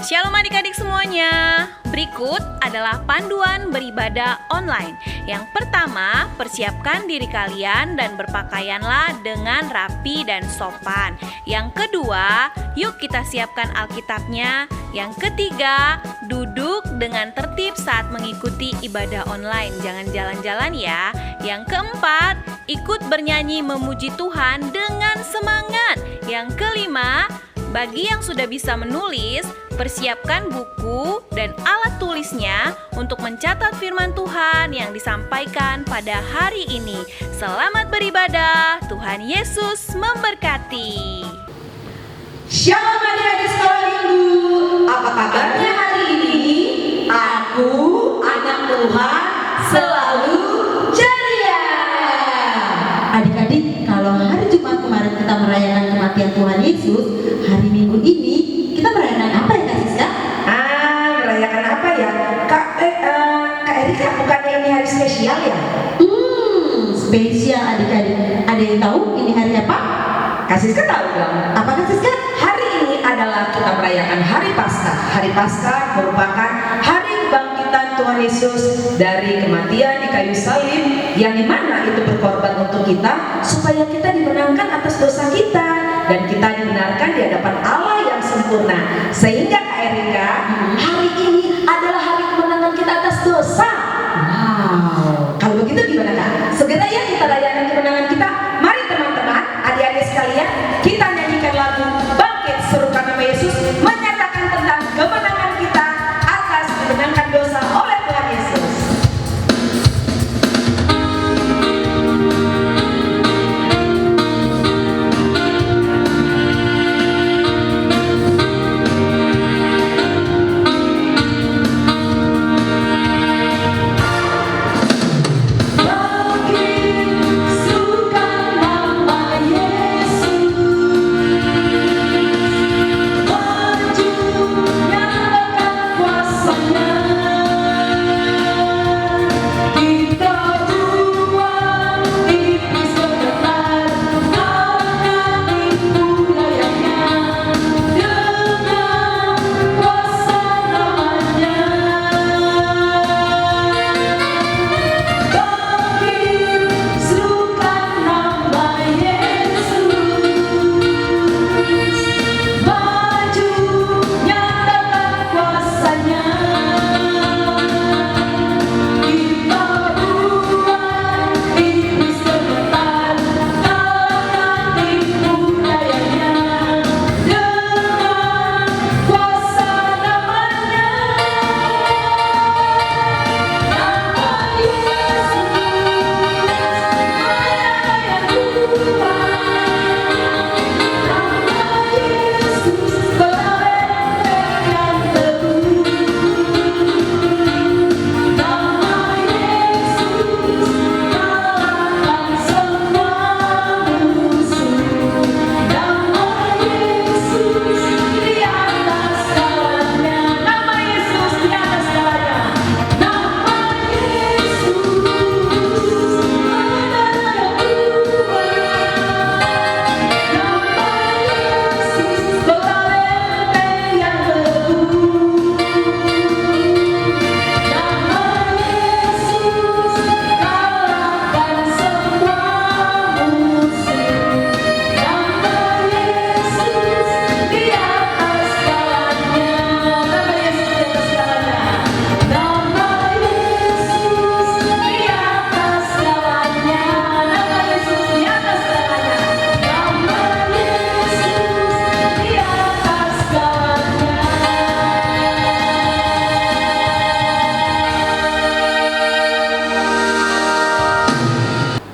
Shalom adik-adik semuanya. Berikut adalah panduan beribadah online. Yang pertama, persiapkan diri kalian dan berpakaianlah dengan rapi dan sopan. Yang kedua, yuk kita siapkan Alkitabnya. Yang ketiga, duduk dengan tertib saat mengikuti ibadah online. Jangan jalan-jalan ya. Yang keempat, ikut bernyanyi memuji Tuhan dengan semangat. Yang kelima, bagi yang sudah bisa menulis, persiapkan buku dan alat tulisnya untuk mencatat firman Tuhan yang disampaikan pada hari ini. Selamat beribadah, Tuhan Yesus memberkati. Shalom adik-adik sekolah minggu. Apa kabarnya hari ini? Aku, anak Tuhan, selalu ceria. Adik-adik, kalau hari Jumat kemarin kita merayakan kematian Tuhan Yesus, hari Minggu ini kita merayakan apa ya Kak Siska? Merayakan apa ya? Kak Erika, bukannya ini hari spesial ya? Spesial adik-adik. Ada yang tahu ini hari apa? Kak Siska tahu dong. Apa Kak Siska? Hari ini adalah kita merayakan Hari Paskah. Hari Paskah merupakan hari kebangkitan Tuhan Yesus dari kematian di kayu salib, yang dimana itu berkorban untuk kita supaya kita dimenangkan atas dosa kita dan kita dibenarkan di hadapan Allah yang sempurna. Sehingga Kak Erika, hari ini adalah hari kemenangan kita atas dosa. Wow. Kalau begitu gimana Kak? Segera ya kita rayakan kemenangan kita. Mari teman-teman, adik-adik sekalian, kita nyanyikan lagu Bangkit Serukan Nama Yesus, menyatakan tentang kemenangan kita atas dimenangkan dosa oleh Tuhan Yesus.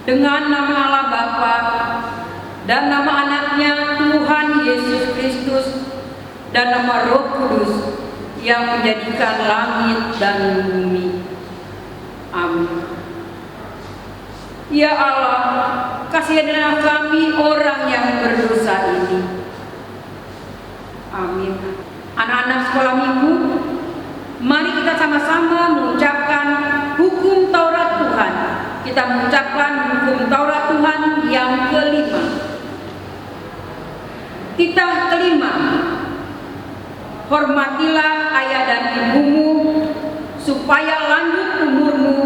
Dengan nama Allah Bapa dan nama anaknya Tuhan Yesus Kristus dan nama Roh Kudus yang menjadikan langit dan bumi. Amin. Ya Allah, kasihanilah kami orang yang berdosa ini. Amin. Anak-anak sekolah minggu, mari kita sama-sama mengucapkan hukum Taurat Tuhan. Kita mengucapkan hukum Taurat Tuhan yang kelima. Titah kelima. hormatilah ayah dan ibumu, supaya lanjut umurmu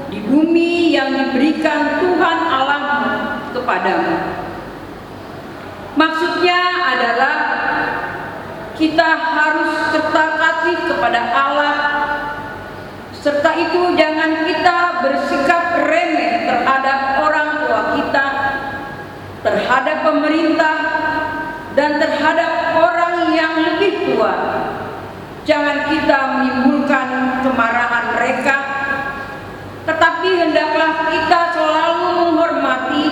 di bumi yang diberikan Tuhan Allahmu kepadamu. Maksudnya adalah kita harus serta kasih kepada Allah. Serta itu jangan kita bersikap remeh terhadap orang tua kita, terhadap pemerintah, dan terhadap orang yang lebih tua. Jangan kita menimbulkan kemarahan mereka, tetapi hendaklah kita selalu menghormati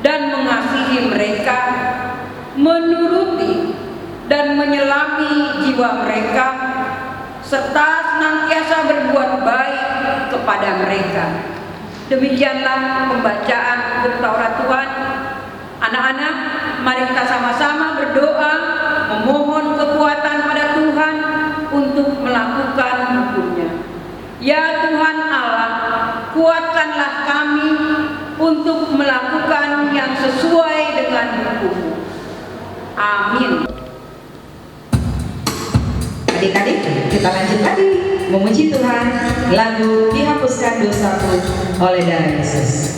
dan mengasihi mereka, menuruti dan menyelami jiwa mereka, serta senantiasa berbuat baik kepada mereka. Demikianlah pembacaan hukum Taurat Tuhan. Anak-anak, mari kita sama-sama berdoa, memohon kekuatan pada Tuhan untuk melakukan hukumnya. Ya Tuhan Allah, kuatkanlah kami untuk melakukan yang sesuai dengan hukum-Mu. Amin. Adik-adik, kita lanjut lagi memuji Tuhan. Lagu Dihapuskan Dosaku oleh Darah Yesus.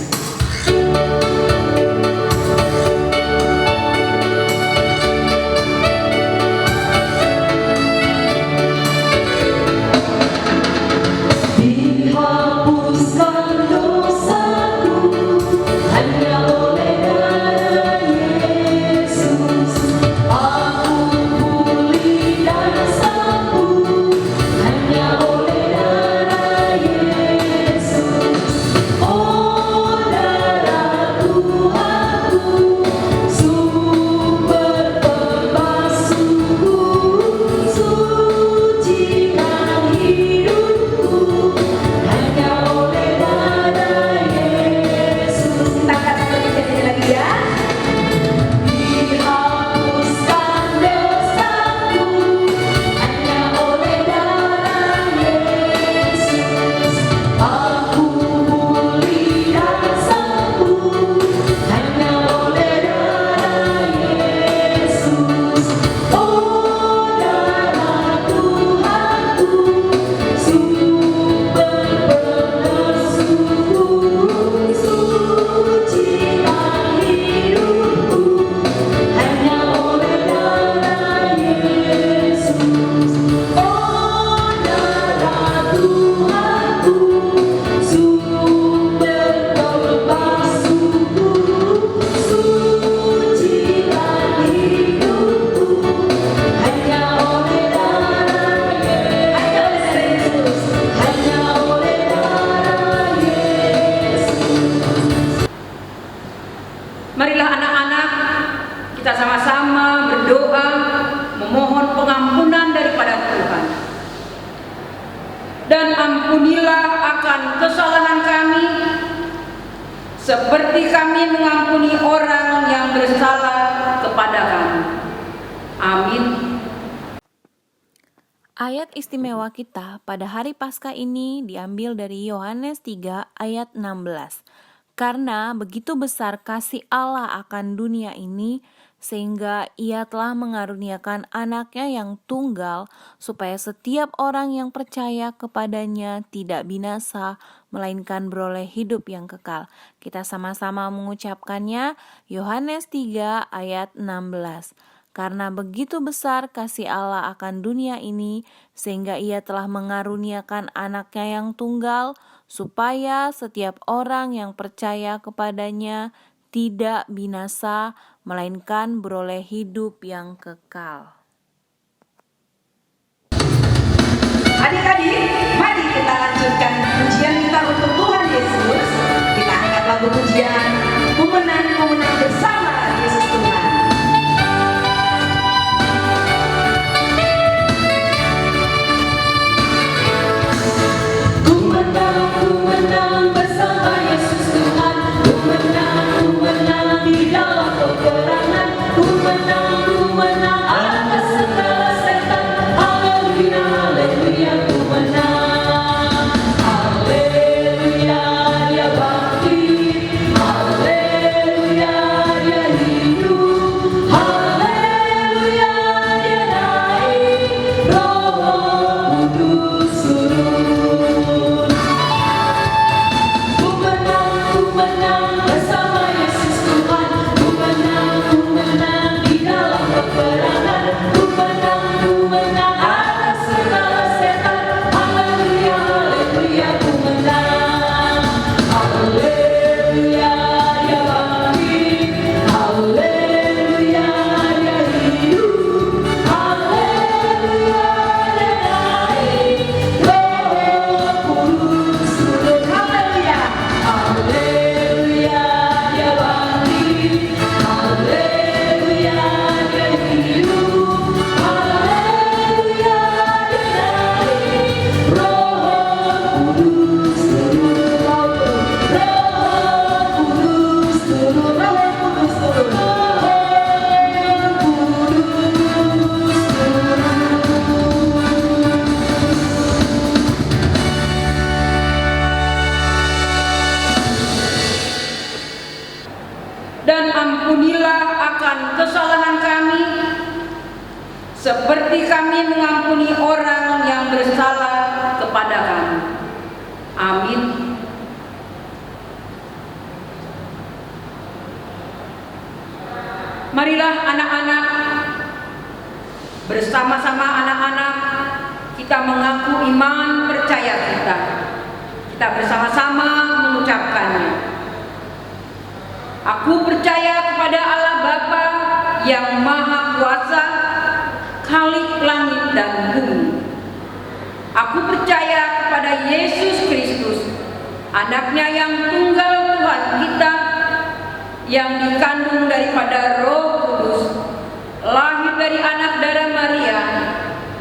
Marilah anak-anak, kita sama-sama berdoa, memohon pengampunan daripada Tuhan. Dan ampunilah akan kesalahan kami, seperti kami mengampuni orang yang bersalah kepada kami. Amin. Ayat istimewa kita pada hari Paskah ini diambil dari Yohanes 3 ayat 16. Karena begitu besar kasih Allah akan dunia ini, sehingga Ia telah mengaruniakan anaknya yang tunggal, supaya setiap orang yang percaya kepadanya tidak binasa, melainkan beroleh hidup yang kekal. Kita sama-sama mengucapkannya, Yohanes 3 ayat 16. Karena begitu besar kasih Allah akan dunia ini, sehingga Ia telah mengaruniakan anaknya yang tunggal, supaya setiap orang yang percaya kepadanya tidak binasa, melainkan beroleh hidup yang kekal. Adik-adik, mari kita lanjutkan pujian kita untuk Tuhan Yesus. Kita angkat lagu pujian, Ku menang bersama Yesus Tuhan. Ku menang bersama Yesus Tuhan. Ku menang di dalam peperangan. Ku menang seperti kami mengampuni orang yang bersalah kepada kami. Amin. Marilah anak-anak, bersama-sama anak-anak kita mengaku iman percaya kita. Kita bersama-sama mengucapkannya. Aku percaya kepada Allah Bapa yang Maha Kuasa, Khalik langit dan bumi. Aku percaya kepada Yesus Kristus, Anaknya yang tunggal Tuhan kita, yang dikandung daripada Roh Kudus, lahir dari anak darah Maria,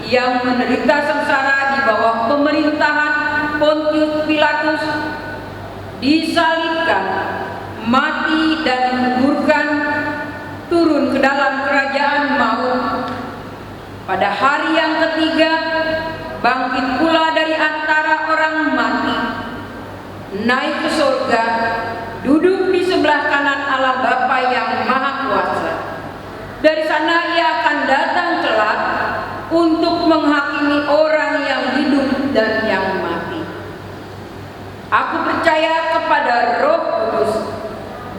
yang menderita sengsara di bawah pemerintahan Pontius Pilatus, disalibkan, mati dan dikuburkan, turun ke dalam kerajaan maut. Pada hari yang ketiga, bangkit pula dari antara orang mati, naik ke surga, duduk di sebelah kanan Allah Bapa yang Maha Kuasa. Dari sana ia akan datang kelak untuk menghakimi orang yang hidup dan yang mati. Aku percaya kepada Roh Kudus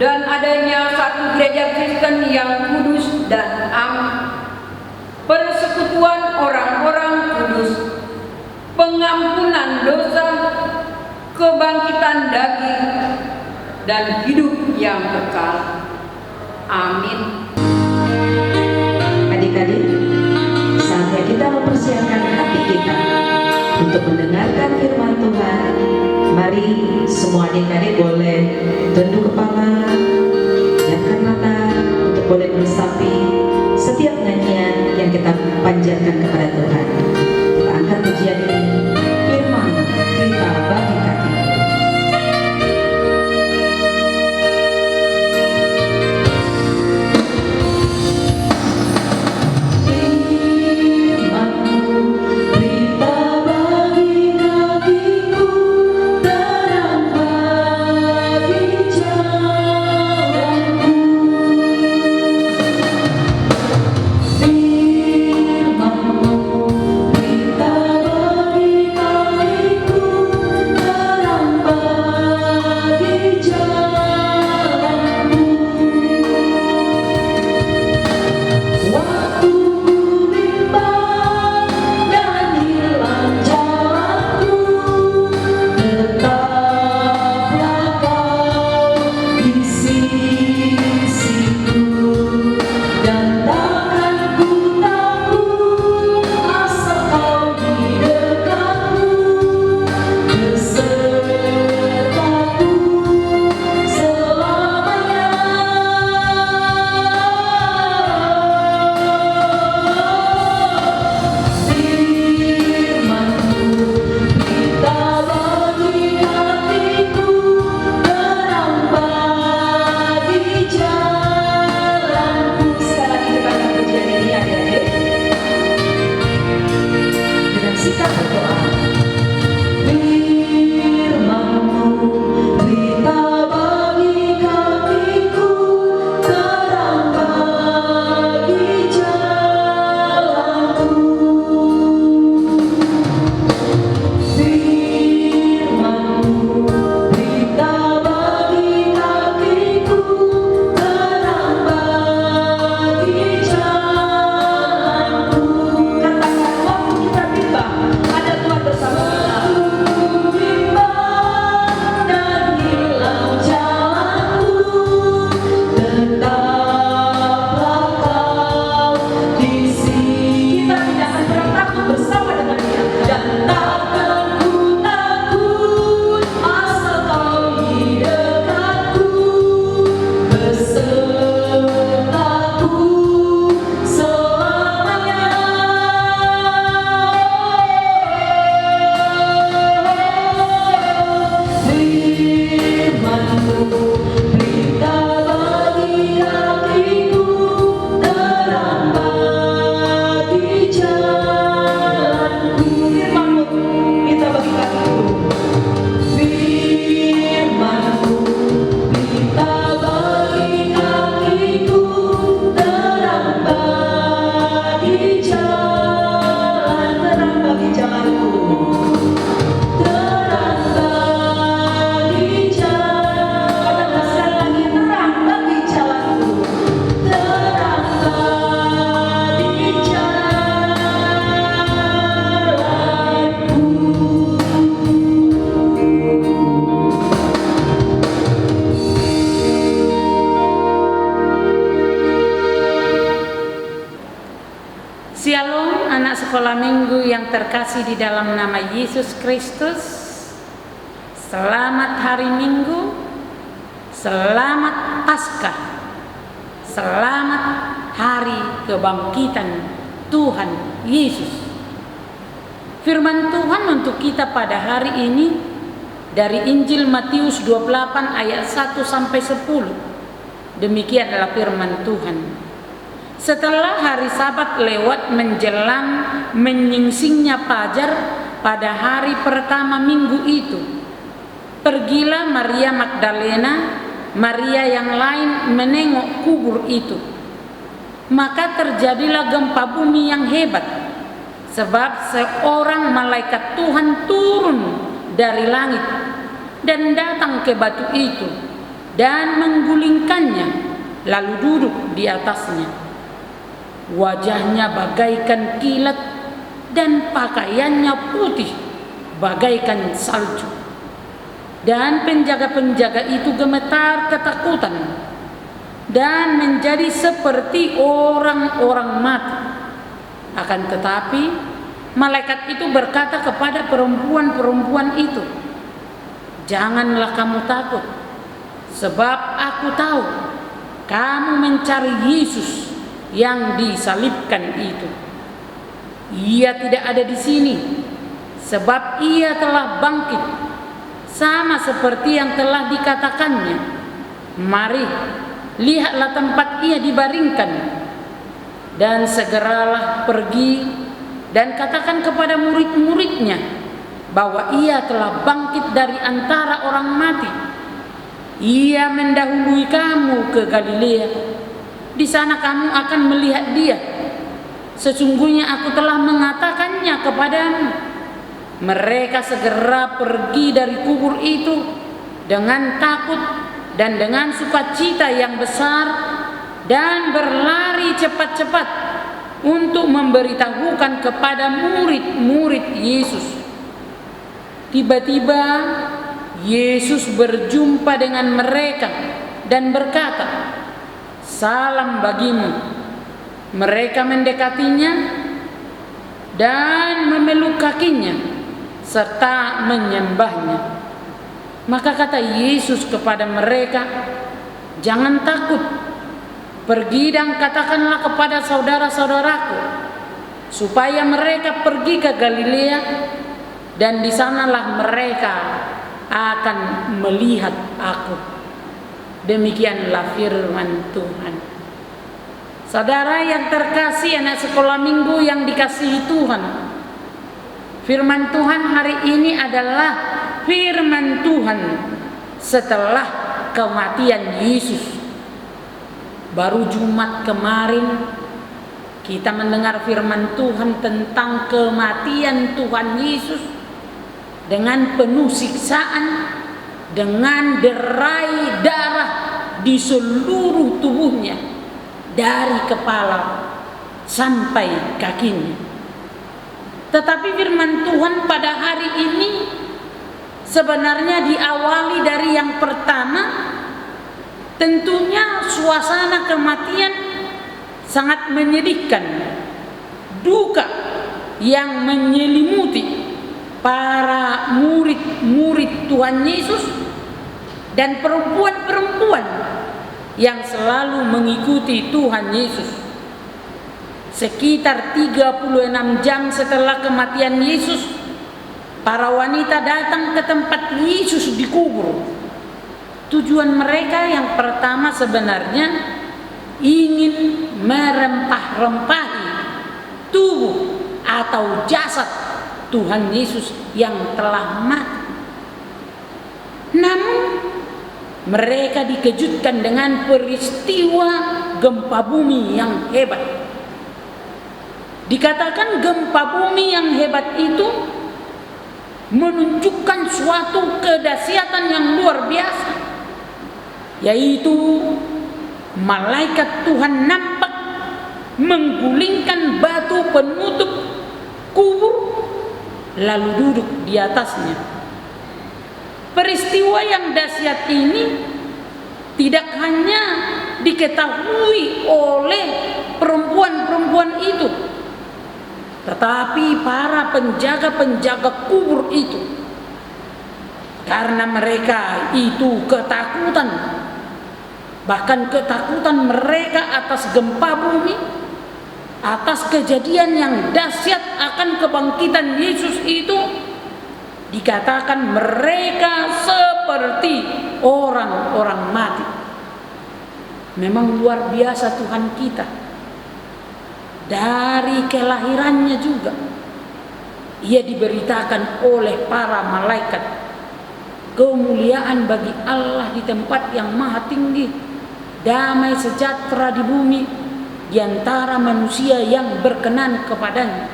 dan adanya satu gereja Kristen yang kudus dan am, persekutuan orang-orang kudus, pengampunan dosa, kebangkitan daging, dan hidup yang kekal. Amin. Adik-adik, saatnya kita mempersiapkan hati kita untuk mendengarkan firman Tuhan. Mari semua adik-adik boleh tunduk kepala, pejamkan mata, untuk boleh meresapi setiap nyanyian yang kita panjatkan kepada Tuhan. Kita angkat pujian ini, firman kita bagikan. Firman-Mu yang terkasih di dalam nama Yesus Kristus, selamat hari Minggu, selamat Paskah, selamat hari kebangkitan Tuhan Yesus. Firman Tuhan untuk kita pada hari ini dari Injil Matius 28 ayat 1 sampai 10. Demikian adalah firman Tuhan. Setelah hari Sabat lewat menjelang menyingsingnya fajar pada hari pertama minggu itu, pergilah Maria Magdalena, Maria yang lain menengok kubur itu. Maka terjadilah gempa bumi yang hebat, sebab seorang malaikat Tuhan turun dari langit dan datang ke batu itu dan menggulingkannya, lalu duduk di atasnya. Wajahnya bagaikan kilat dan pakaiannya putih bagaikan salju. Dan penjaga-penjaga itu gemetar ketakutan dan menjadi seperti orang-orang mati. Akan tetapi malaikat itu berkata kepada perempuan-perempuan itu, "Janganlah kamu takut, sebab aku tahu kamu mencari Yesus yang disalibkan itu. Ia tidak ada di sini, sebab ia telah bangkit, sama seperti yang telah dikatakannya. Mari, lihatlah tempat ia dibaringkan. Dan segeralah pergi dan katakan kepada murid-muridnya bahwa ia telah bangkit dari antara orang mati. Ia mendahului kamu ke Galilea. Di sana kamu akan melihat dia. Sesungguhnya aku telah mengatakannya kepadamu." Mereka segera pergi dari kubur itu dengan takut dan dengan sukacita yang besar, dan berlari cepat-cepat untuk memberitahukan kepada murid-murid Yesus. Tiba-tiba Yesus berjumpa dengan mereka dan berkata, "Salam bagimu." Mereka mendekatinya dan memeluk kakinya serta menyembahnya. Maka kata Yesus kepada mereka, "Jangan takut. Pergi dan katakanlah kepada saudara-saudaraku supaya mereka pergi ke Galilea, dan di sanalah mereka akan melihat aku." Demikianlah firman Tuhan. Saudara yang terkasih, anak sekolah minggu yang dikasihi Tuhan, firman Tuhan hari ini adalah firman Tuhan setelah kematian Yesus. Baru Jumat kemarin kita mendengar firman Tuhan tentang kematian Tuhan Yesus dengan penuh siksaan, dengan derai darah di seluruh tubuhnya dari kepala sampai kakinya. Tetapi firman Tuhan pada hari ini sebenarnya diawali dari yang pertama. Tentunya suasana kematian sangat menyedihkan. Duka yang menyelimuti para murid-murid Tuhan Yesus dan perempuan-perempuan yang selalu mengikuti Tuhan Yesus. Sekitar 36 jam setelah kematian Yesus, para wanita datang ke tempat Yesus dikubur. Tujuan mereka yang pertama sebenarnya ingin merempah-rempahi tubuh atau jasad Tuhan Yesus yang telah mati. Namun mereka dikejutkan dengan peristiwa gempa bumi yang hebat. Dikatakan gempa bumi yang hebat itu menunjukkan suatu kedahsyatan yang luar biasa, yaitu malaikat Tuhan nampak menggulingkan batu penutup kubur lalu duduk di atasnya. Peristiwa yang dahsyat ini tidak hanya diketahui oleh perempuan-perempuan itu, Tetapi para penjaga-penjaga kubur itu, karena mereka itu ketakutan, bahkan ketakutan mereka atas gempa bumi, atas kejadian yang dahsyat akan kebangkitan Yesus itu, dikatakan mereka seperti orang-orang mati. Memang luar biasa Tuhan kita. Dari kelahirannya juga ia diberitakan oleh para malaikat kemuliaan bagi Allah di tempat yang maha tinggi, damai sejahtera di bumi di antara manusia yang berkenan kepadanya.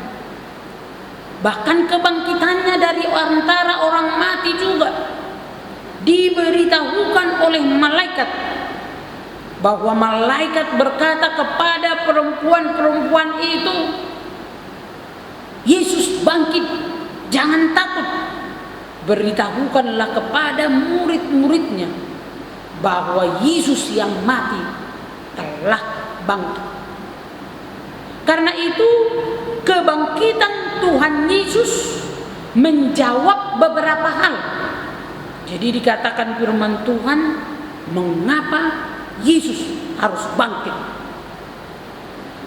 Bahkan kebangkitannya dari antara orang mati juga diberitahukan oleh malaikat, bahwa malaikat berkata kepada perempuan-perempuan itu, Yesus bangkit, jangan takut. Beritahukanlah kepada murid-muridnya bahwa Yesus yang mati telah bangkit. Karena itu kebangkitan Tuhan Yesus menjawab beberapa hal. Jadi dikatakan firman Tuhan, mengapa Yesus harus bangkit.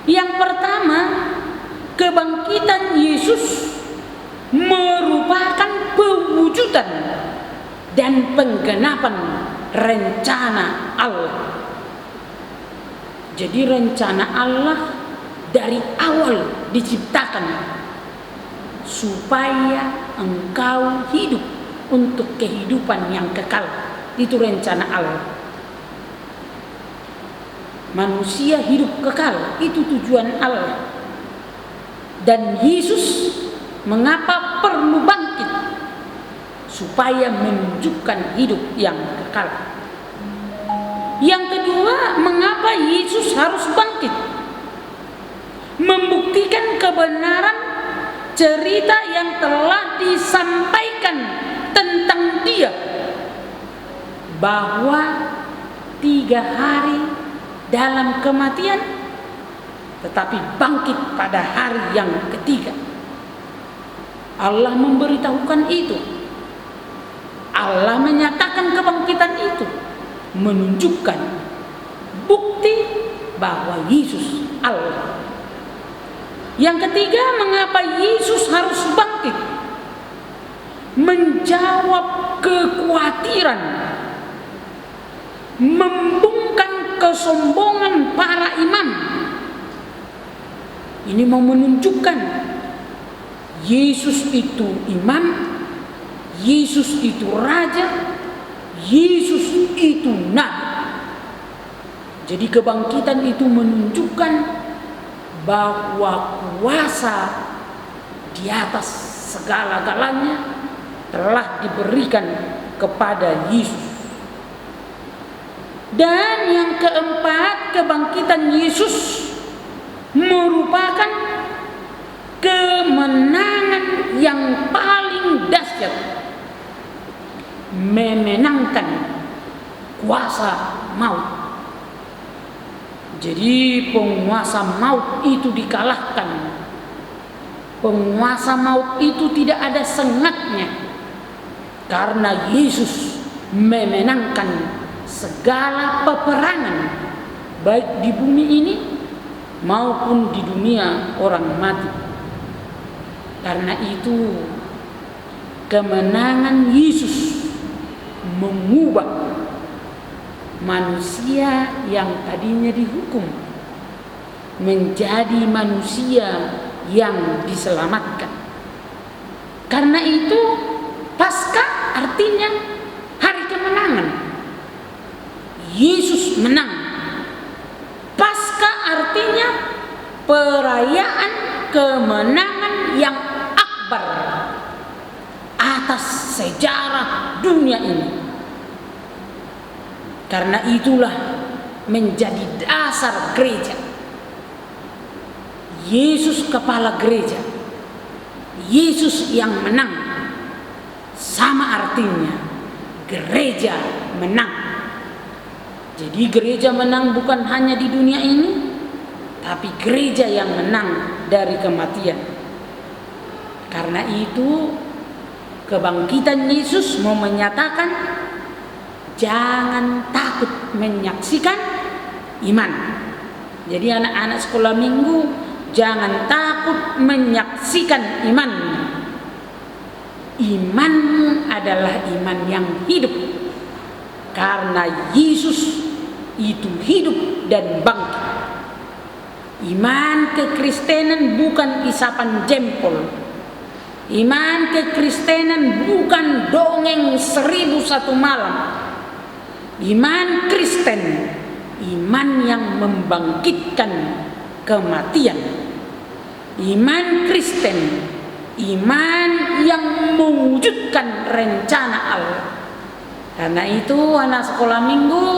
Yang pertama, kebangkitan Yesus merupakan pewujudan dan penggenapan rencana Allah. Jadi rencana Allah dari awal diciptakan supaya engkau hidup untuk kehidupan yang kekal. Itu rencana Allah. Manusia hidup kekal, itu tujuan Allah. Dan Yesus mengapa perlu bangkit? Supaya menunjukkan hidup yang kekal. Yang kedua, mengapa Yesus harus bangkit? Membuktikan kebenaran cerita yang telah disampaikan tentang Dia, bahwa 3 hari dalam kematian, tetapi bangkit pada hari yang ketiga. Allah memberitahukan itu. Allah menyatakan kebangkitan itu, menunjukkan bukti bahwa Yesus Allah. Yang ketiga, mengapa Yesus harus bangkit? Menjawab kekhawatiran, membungkam kesombongan para imam. Ini mau menunjukkan Yesus itu imam, Yesus itu raja, Yesus itu nabi. Jadi kebangkitan itu menunjukkan bahwa kuasa di atas segala-galanya telah diberikan kepada Yesus. Dan yang keempat, kebangkitan Yesus merupakan kemenangan yang paling dahsyat, memenangkan kuasa maut. Jadi penguasa maut itu dikalahkan. Penguasa maut itu tidak ada sengatnya, karena Yesus memenangkan segala peperangan, baik di bumi ini maupun di dunia orang mati. Karena itu kemenangan Yesus mengubah manusia yang tadinya dihukum menjadi manusia yang diselamatkan. Karena itu Paskah artinya hari kemenangan. Yesus menang. Paskah artinya perayaan kemenangan yang akbar atas sejarah dunia ini. Karena itulah menjadi dasar gereja. Yesus kepala gereja, Yesus yang menang, sama artinya gereja menang. Jadi gereja menang bukan hanya di dunia ini, tapi gereja yang menang dari kematian. Karena itu kebangkitan Yesus mau menyatakan jangan takut menyaksikan iman. Jadi anak-anak sekolah minggu jangan takut menyaksikan iman. Imanmu adalah iman yang hidup. Karena Yesus itu hidup dan bangkit. Iman kekristenan bukan isapan jempol. Iman kekristenan bukan dongeng 1001 malam. Iman Kristen, iman yang membangkitkan kematian. Iman Kristen, iman yang mewujudkan rencana Allah. Karena itu anak sekolah minggu,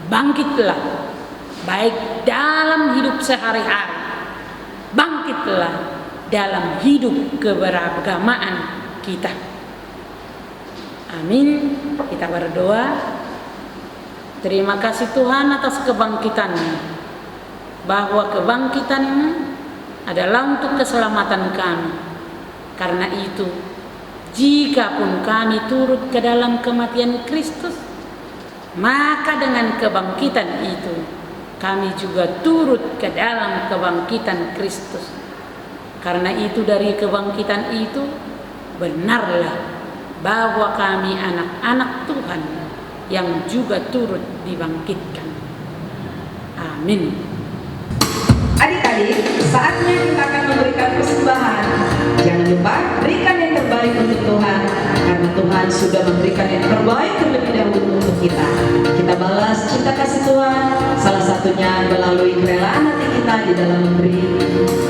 bangkitlah, baik dalam hidup sehari-hari, bangkitlah dalam hidup keberagamaan kita. Amin. Kita berdoa. Terima kasih Tuhan atas kebangkitan-Mu, bahwa kebangkitan-Mu adalah untuk keselamatan kami. Karena itu, jikapun kami turut ke dalam kematian Kristus, maka dengan kebangkitan itu kami juga turut ke dalam kebangkitan Kristus. Karena itu dari kebangkitan itu benarlah bahwa kami anak-anak Tuhan yang juga turut dibangkitkan. Amin. Adik-adik, saatnya kita akan memberikan persembahan. Jangan lupa berikan yang terbaik untuk Tuhan, karena Tuhan sudah memberikan yang terbaik terlebih dahulu untuk kita. Kita balas cinta kasih Tuhan, salah satunya melalui kerelaan hati kita di dalam memberi,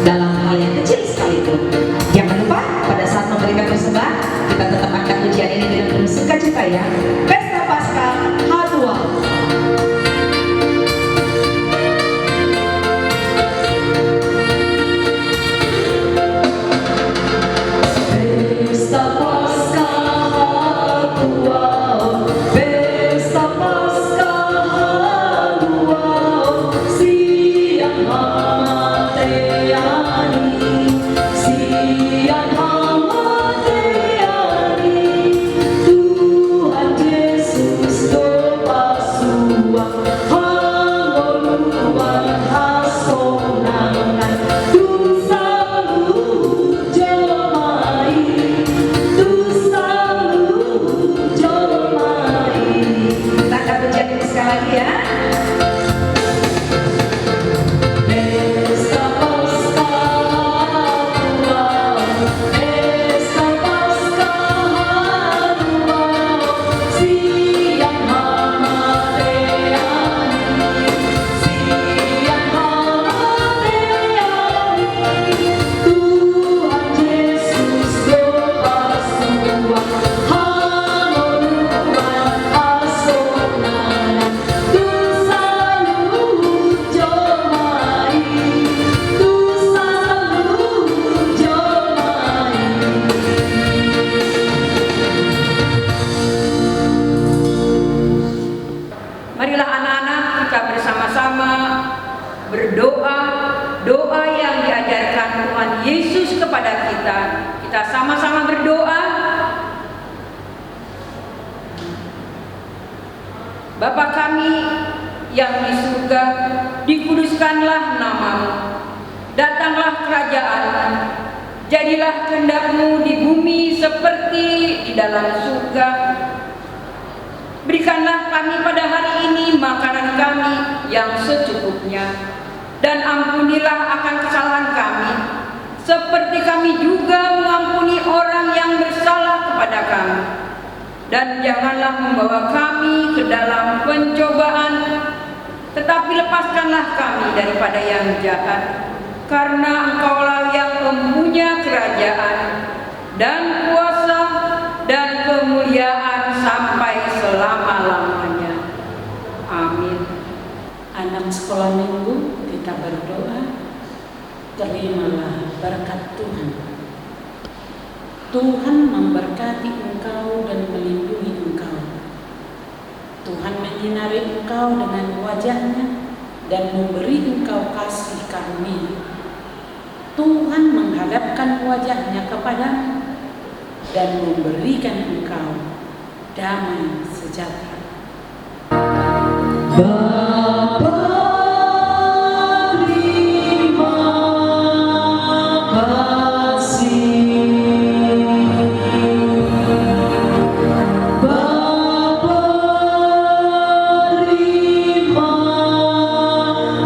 dalam hal yang kecil sekalipun. Jangan lupa pada saat memberikan persembahan, kita tetap angkat pujian ini dengan penuh sukacita ya. Pesta Paskah H2. Marilah anak-anak kita bersama-sama berdoa, doa yang diajarkan Tuhan Yesus kepada kita. Kita sama-sama berdoa. Bapa kami yang di surga, dikuduskanlah nama-Mu. Datanglah kerajaan-Mu. Jadilah kehendak-Mu di bumi seperti di dalam surga. Berikanlah kami pada hari ini makanan kami yang secukupnya, dan ampunilah akan kesalahan kami, seperti kami juga mengampuni orang yang bersalah kepada kami. Dan janganlah membawa kami ke dalam pencobaan, tetapi lepaskanlah kami daripada yang jahat, karena Engkaulah yang mempunyai kerajaan dan kuasa dan kemuliaan sampai selama-lamanya. Amin. Anak sekolah minggu, kita berdoa. Terimalah berkat Tuhan. Tuhan memberkati engkau dan melindungi engkau. Tuhan menyinari engkau dengan wajah-Nya dan memberi engkau kasih karunia. Tuhan menghadapkan wajahnya kepadamu dan memberikan engkau damai sejahtera. Bapa, terima kasih. Bapa, terima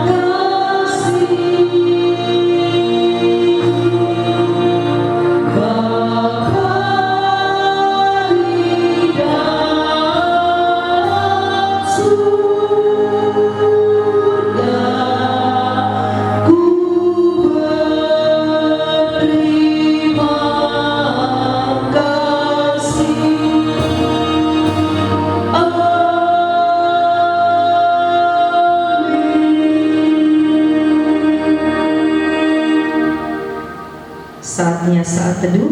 kasih. Bapa di dalam surga, ku berterima kasih. Saatnya saat teduh.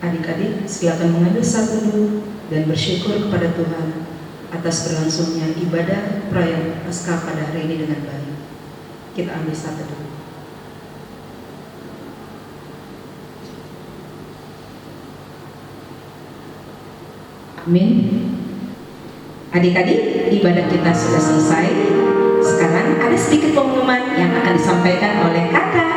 Adik-adik silakan mengambil saat teduh dan bersyukur kepada Tuhan atas berlangsungnya ibadah perayaan Paskah pada hari ini dengan baik. Kita ambil saat teduh. Amin. Adik-adik, ibadah kita sudah selesai. Sekarang ada sedikit pengumuman yang akan disampaikan oleh kakak.